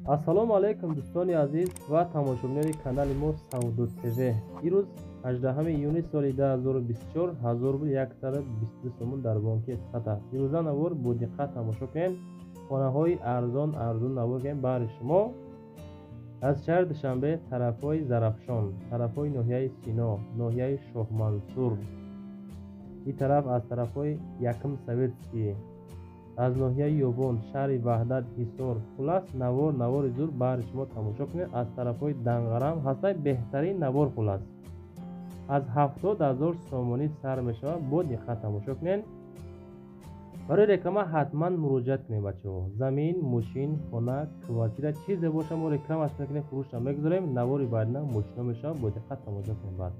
ассалому алайкум дӯстони азиз ва тамошобинони канали мо Сауду ТВ. Ирӯз 18 июни соли 2024 1000 рубл 122 сомон дар бонки Сата. Ирӯза навор бо диққат тамошо кунед. хонаҳои арзон навор кунед баҳри шумо аз шаҳри Душанбе, тарафҳои Зарафшон, тарафҳои ноҳияи Сино, ноҳияи Шоҳмансур, ин тараф аз тарафҳои Яким Советский, аз ноҳияи Ёбон, шаҳри Ваҳдат, Ҳисор, хулас навори зур баҳри шумо тамошо кунед. аз тарафҳои Данғарам ҳастай беҳтарин навор хулас аз 70 000 сомонӣ сар мешавад. бо диққат тамошо кунед. барои реклама ҳатман муроҷиат кунед бачаҳо. замин, мошин, хона, квартира чизе боша мо рекламаш мекунем, фурӯшам мегузорем. навори баъдина мошино мешавад. бо диққат тамошо кунед. баъд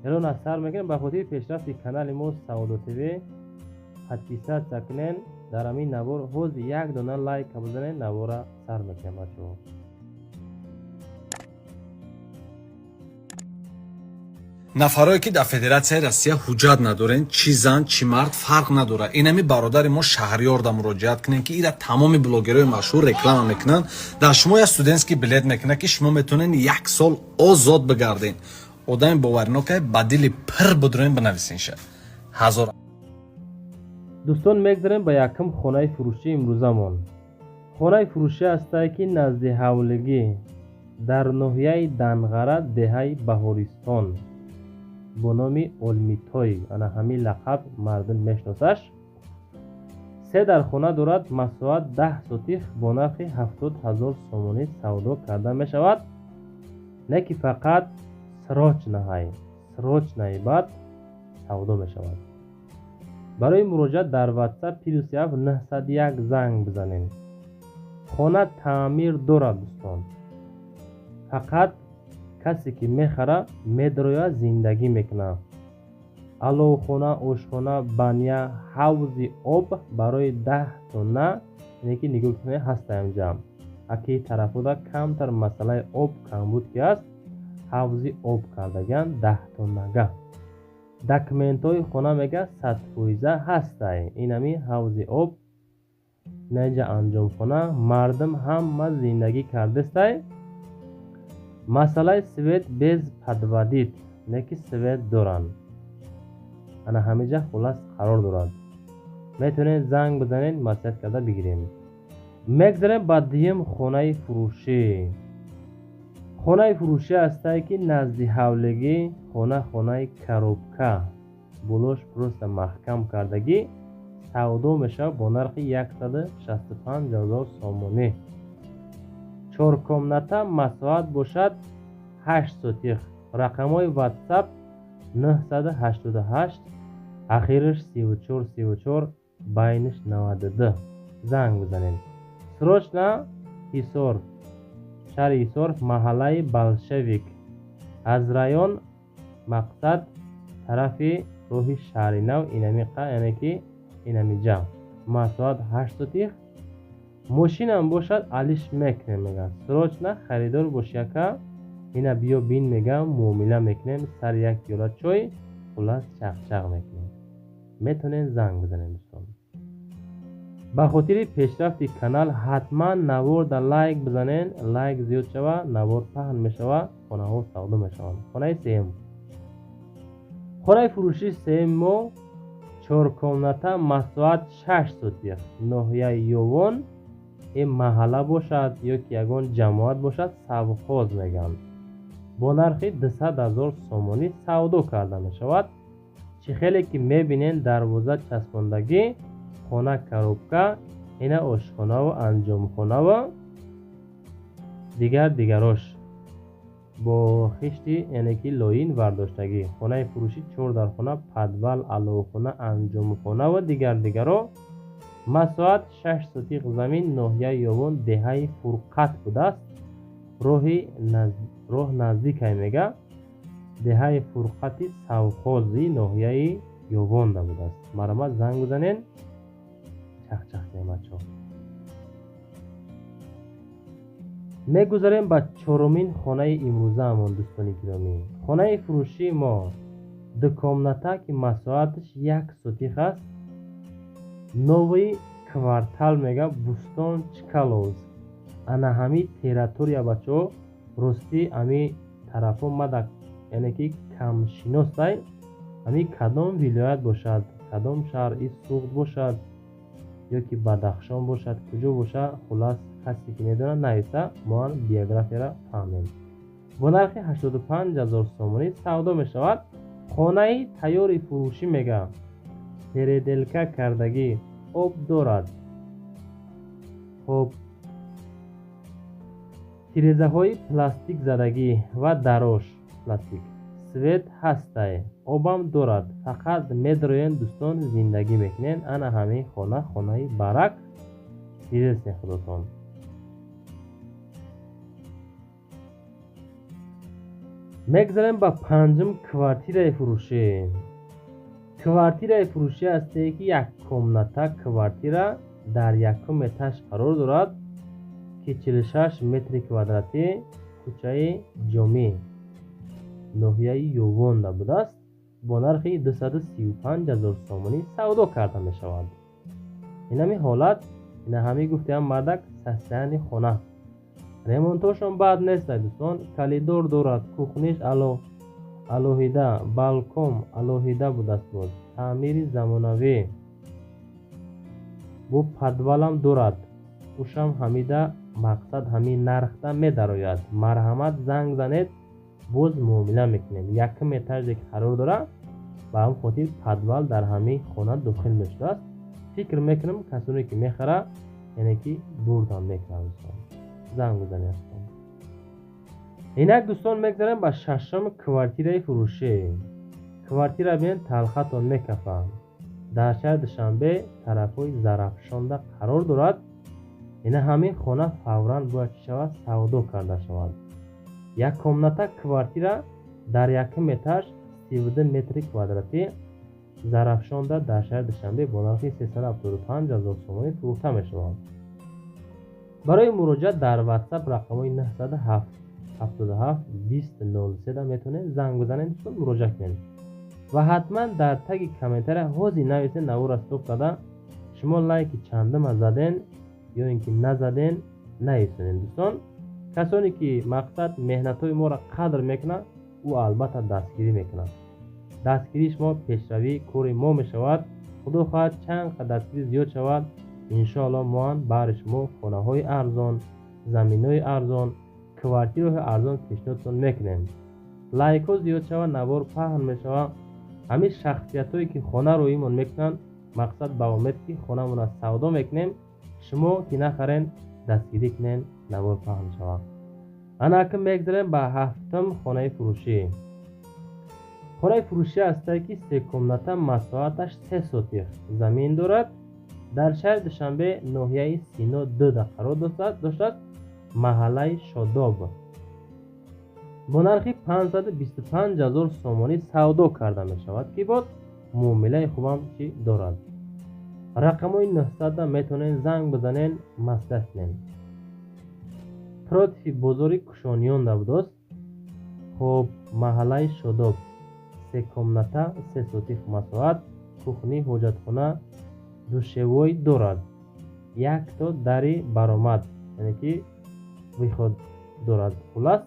элон аз сар мекунем. ба хотири пешрафти канали мо Сауду ТВ подписатсия кунед. дар ҳамин навор ҳозир як дона лайка бизанед. навора сар мекунем бачаҳо. нафарое ки дар Федератсияи Россия ҳуҷҷат надорен, чи зан чи мард фарқ надора. инами бародари мо Шаҳриёрда муроҷиат кунен ки ира тамоми блогерои машҳур реклама мекунанд. дар шумо я студентский билет мекунад ки шумо метавонед як сол озод бигарден. одами боваринокай ба дили пир будурен бинависинша ҳазор. дӯстон мегзарем ба якум хонаи фурӯшӣ имрӯзамон. хонаи фурӯшӣ ҳастае ки назди ҳавлигӣ дар ноҳияи Данғара, деҳаи Баҳористон бо номи Олмитой, ана ҳамин лақаб мардум мешиносаш. се дар хона дорад. масоат 10 сотих бо нархи 70 000 сомонӣ савдо карда мешавад. не ки фақат срочнаи баъд савдо мешавад. барои муроҷиат дар WhatsApp +1 901 занг бизанед. хона таъмир дорад дӯстон. фақат касе ки мехара медроя зиндагӣ мекуна. аловхона, ошхона, баня, ҳавзи об барои 10 тонна ине ки нигоҳ кунед ҳаста инҷа. аки тарафода камтар масъалаи об камбуд ки аст, ҳавзи об кардаган 10 тоннага. документҳои хона мега 100% ҳастай. инами ҳавзи об наинҷа анҷомхона мардум ҳама зиндагӣ кардестай. масъалаи свет без подводит не ки свет доранд. ана ҳамиҷа хулас қарор дорад. метавонед занг бизанед, маслиҳат карда бигирем. мегзарем ба дуюм хонаи фурӯшӣ. хонаи фурӯшӣ ҳастае ки назди ҳавлигӣ хонаи коробка булош просто маҳкам кардагӣ савдо мешавад бо нархи 165 000 сомонӣ. чоркомната масоат бошад 8 сотих. рақамҳои WhatsApp 988 ахираш 3434 байниш 92 занг бизанед. срочна Ҳисор, шаҳри Ҳисор, маҳаллаи Болшевик, аз район мақсад тарафи роҳи шаҳри нав яъне ки инамиҷа масоат 8 сотих. мошинам бошад алиш мекунем мегам. срочна харидор бошияка ина биё бин мегам муомила мекунем. сар як пиёла чой хулас чақчақ мекунем. метавонем занг бизанем дӯстон. ба хотири пешрафти канал ҳатман наворда лайк бизанен. лайк зиёд шава навор паҳн мешава, хонаҳо савдо мешаванд. хонаи сеюм. хонаи фурӯши сеюм мо чоркомната масоат 6 сотих. ноҳияи Ёвон ин маҳалла бошад ё ки ягон ҷамоат бошад савхоз мегӯянд. бо нархи 200 000 сомонӣ савдо карда мешавад. чӣ хеле ки мебинен дарвоза часпондагӣ, хона коробка, ина ошхонаву анҷомхонаву дигарош бо хишти яъне ки лоин вардоштагӣ. хонаи фурӯшӣ 4 дар хона, подвал, аловхона, анҷомхонаву дигаро. масоат 6 сотих замин, ноҳияи Ёвон, деҳаи Фурқат будааст. роҳ наздикай мега. деҳаи Фурқати савхози ноҳияи Ёвонда будааст. марҳамат занг бизанен. чақчақ немачо. мегузарем ба чорумин хонаи имрӯзаамон дӯстони гиромӣ. хонаи фурӯшии мо дукомната ки масоаташ 1 сотих аст. нови квартал мега Бустон Чкалоз ана ҳами тератория бачо рости ами тарафо мадак яъне ки камшиносай ами кадом вилоят бошад, кадом шаҳр ин суғд бошад ё ки бадахшон бошад, куҷо бошад, хулас касе ки медонад нависа мо биографияро фаҳмем. бо нархи 85,000 сомонӣ савдо мешавад. хонаи тайёри фурӯшӣ мегӯяд переделка кардагӣ об дорад. хоб тирезаҳои пластик задагӣ ва дарош пластик свет ҳастай обам дорад. фақат медроен дӯстон зиндагӣ мекунен. ана ҳамин хона хонаи барак дилесен худотон. мегзарем ба панҷум квартираи фурӯшӣ. квартираи фурӯшӣ ҳастае ки як комната квартира дар якум этаж қарор дорад ки 46 метри квадратӣ кӯчаи ҷомӣ ноҳияи ёвонда будааст. бо нархи 235,000 сомонӣ савдо карда мешавад. ин ҳамин ҳолат ин ҳамин гуфтаам мардак састаяни хона ремонтошон бад нестад дӯстон. калидор дорад, кухниш алоҳида, балкон алоҳида будааст. боз таъмири замонавӣ бо подвалам дорад. ушам ҳамида мақсад ҳамин нархда медарояд. марҳамат занг занед боз муомила мекунем. якум этаже ки қарор дорад ба ҳам хотир подвал дар ҳамин хона дохил мешудааст. фикр мекунам касоне ки мехара яъне ки бурдам мекунам. занг бизанед. инак дӯстон мегзарем ба шашум квартираи фурӯшӣ. квартира бинед талхатон мекафа дар шаҳри душанбе тарафҳои зарафшонда қарор дорад. ина ҳамин хона фавран бояд чӣ шавад савдо карда шавад. як комната квартира дар якум этаж 32 метри квадратӣ зарафшонда дар шаҳри душанбе бо нархи 375,000 сомонӣ фурӯхта мешавад. барои муроҷиат дар ватсап рақамҳои 907 77 20 03 метавонед занг бизанед, муроҷиат кунед ва ҳатман дар таги комментария ҳозир нависед навора стоп карда шумо лайки чандума заден ё ин ки назаден нависонед. дӯстон касоне ки мақсад меҳнатҳои моро қадр мекунад ӯ албатта дастгирӣ мекунад. дастгирии шумо пешравии кори мо мешавад. худо хоҳад чанд қадр дастгирӣ зиёд шавад иншоалло мо ҳам баҳри шумо хонаҳои арзон, заминҳои арзон, квартираҳои арзон пешниҳодтон мекунем. лайкҳо зиёд шавад навор паҳн мешавад. ҳамин шахсиятҳое ки хонаро имон мекунанд мақсад ба умед ки хонамона савдо мекунем шумо ки нахарен дастгирӣ кунен навор паҳн шавад. ана акн мегзарем ба ҳафтум хонаи фурӯшӣ. хонаи фурӯшӣ ҳастае ки 3 комната масоҳаташ 3 сотих замин дорад. дар шаҳри душанбе ноҳияи сино 2 қарор доштааст. маҳаллаи шодоб бо нархи 525,000 сомонӣ савдо карда мешавад ки боз муомилаи хубам чӣ дорад. рақамҳои 900 метавонед занг бизанед маслиҳат кунед. против бозори кушонёнда будааст. хоб маҳаллаи шодоб 3 комната 3 сотих масоҳат кухни ҳоҷатхона душевой дорад. якто дари баромад яъне ки выход дорад. хулас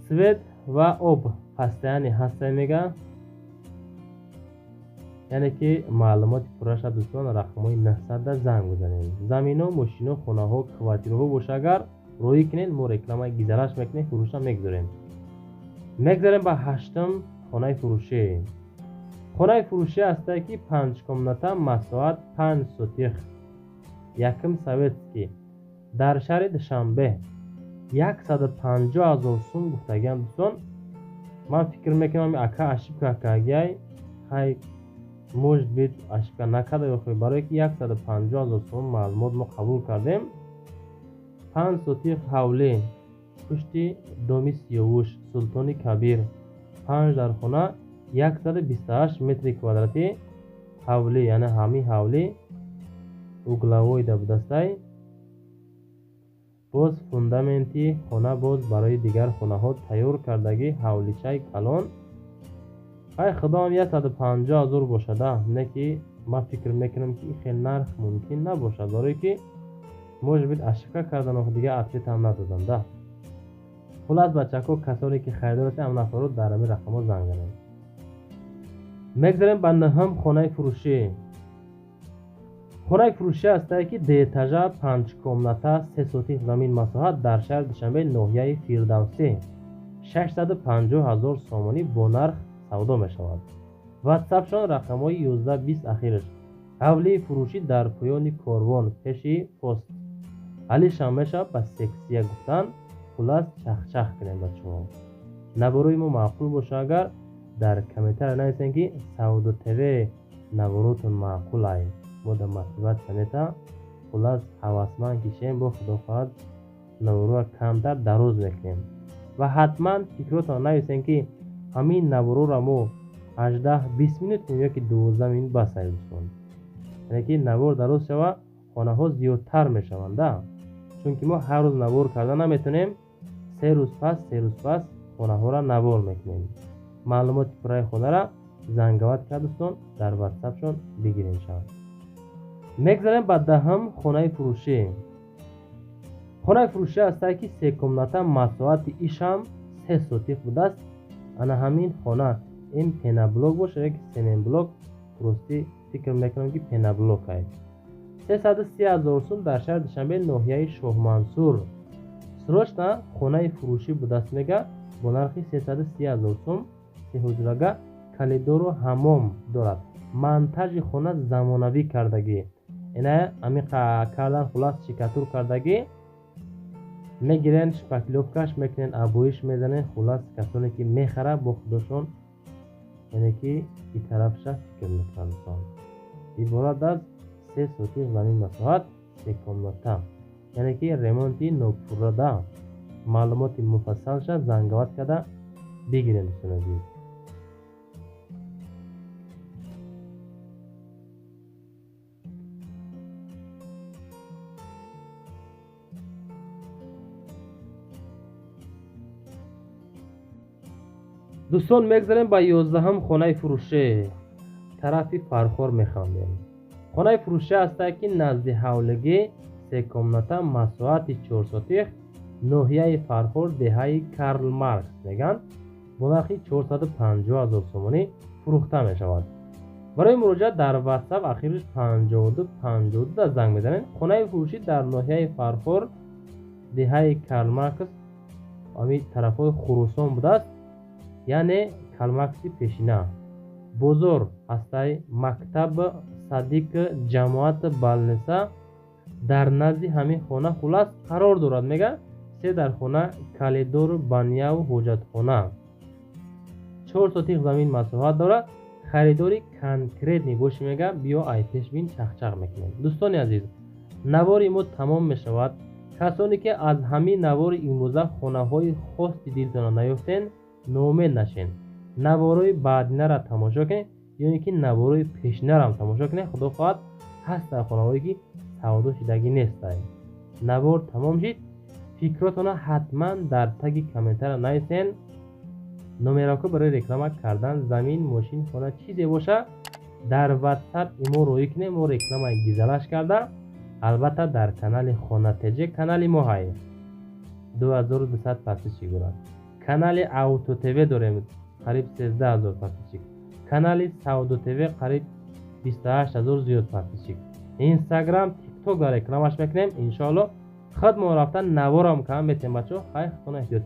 свет ва об пастаяни ҳастай мега яъне ки маълумоти пурраша дӯстон рақамҳои 900 занг бизанед. заминҳо, мошинҳо, хонаҳо, квартираҳо боша агар роӣ кунед мо рекламаи гизараш мекунем, фурӯша мегузорем. мегзарем ба ҳаштум хонаи фурӯшӣ. хонаи фурӯшӣ ҳастае ки 5 комната масоҳат 5 сотих якум советский дар шаҳри душанбе 150,000 сум гуфтагиам. дӯстон ман фикр мекунам ака ошибка кардяй хай может бит ошибка накарда ё барое ки 150,000 сум маълумот мо қабул кардем. 5 сотих ҳавлӣ пушти доми сиёвуш султони кабир 5 дар хона 128 метри квадратӣ ҳавлӣ яъне ҳамин ҳавлӣ углавойда будастай. боз фундаменти хона боз барои дигар хонаҳо тайёр кардагӣ ҳавличаи калон. ай худоам 150,000 бошада не ки ман фикр мекунам ки хел нарх мумкин набошад барое ки може бит ашика кардан охо дига ответ ҳам надодам да. хулас бачаҳко касоне ки харидор ҳастанд ҳам нафаро дар ҳамин рақамҳо занг занед. мегзарем ба ноҳам хонаи фурӯшӣ. хонаи фурӯшӣ ҳастае ки детажа 5 комната 3 сотих замин масоҳат дар шаҳри душанбе ноҳияи фирдавсӣ 650 000 сомонӣ бо нарх савдо мешавад. ватсапшон рақамҳои 1120 ахираш. ҳавлии фурӯшӣ дар поёни корвон пеши пост. алишам мешавад ба сексия гуфтан хулас чахчах кунем бачаҳо. наворои мо маъқул боша агар дар комментария нависем ки савдо тв наворотон маъқулай мода мотиватсия мета хулас ҳавасманд кишем бо худо хоҳад наворуа камтар дароз мекунем ва ҳатман фикротон нависем ки ҳамин наворора мо 18-20 минут ёки 12 минут басай дӯстон. яъне ки навор дароз шава хонаҳо зиёдтар мешаванд да, чунки мо ҳар рӯз навор карда наметонем. 3 рӯз пас хонаҳоро навор мекунем. маълумоти пурраи хонара зангават кард дӯстон дар ватсапшон бигирем шавад. мегзарем ба даҳам хонаи фурӯшӣ. хонаи фурӯшӣ ҳастае ки 3 комната масоҳати ишам 3 сотих будааст. ана ҳамин хона ин пенаблок боша яки семен блок, рости фикр мекунам ки пенаблок аст. 330 000 сум дар шаҳри душанбе ноҳияи шоҳмансур. срочна хонаи фурӯшӣ будааст мега бо нархи 330 000 сум. сеҳуҷрага калидору ҳаммом дорад. монтажи хона замонавӣ кардагӣ. ина амиқа кардан хулас шикатур кардагӣ. мегирен шпаклёвкаш мекунен, абоиш мезанен. хулас касоне ки мехара бо худошон яъне ки итарафша фикр мекунанд. иборат аз 3 сотих замин масоҳат 3 комната. яъне ки ремонти нопуррада. маълумоти муфассалша зангават карда бигирем дӯстон азиз. дӯстон мегзарем ба 11ҳам хонаи фурӯшӣ. тарафи фархор механдем. хонаи фурӯшӣ ҳастае ки назди ҳавлигӣ 3 комната масоҳати 4 сотих ноҳияи фархор деҳаи Карл Маркс меган бо нархи 450 000 сомонӣ фурӯхта мешавад. барои муроҷиат дар ватсап ахираш 52 да занг мезанед. хонаи фурӯшӣ дар ноҳияи фархор деҳаи Карл Маркс ҳамин тарафҳои хурӯсон будааст, яъне калмакси пешина. бозор ҳастаи мактаб садиқ ҷамоат балниса дар назди ҳамин хона хулас қарор дорад. мега 3 дар хона калидор баняву ҳоҷатхона 4 сотих замин масоҳат дорад. харидори конкретни боши мега биё ай пешбин чахчах мекунем. дӯстони азиз, навори мо тамом мешавад. касоне ки аз ҳамин навори имрӯза хонаҳои хости дилтона наёфтен ноумед нашен. наворои баъдинара тамошо кунед ёне ки наворои пешинарам тамошо кунед. худо хоҳад ҳастае хонаҳое ки савдо шудагӣ нестае. навор тамом шид. фикротона ҳатман дар таги комментария нависен. номерако барои реклама кардан замин, мошин, хона чизе боша дар ватсап имо роӣ кунем. мо рекламаи гизалаш карда албатта дар канали хонатж канали мо ҳай 2200 подписчик дорад. канали Auto TV дорем қариб 13000 подписчик. канали Савдо TV қариб 28000 зиёд подписчик. инстаграм, тикток дар рекламаш мекунем. иншоалло худ мо рафтан наворам кам метем бачо. хай худона эҳтиёт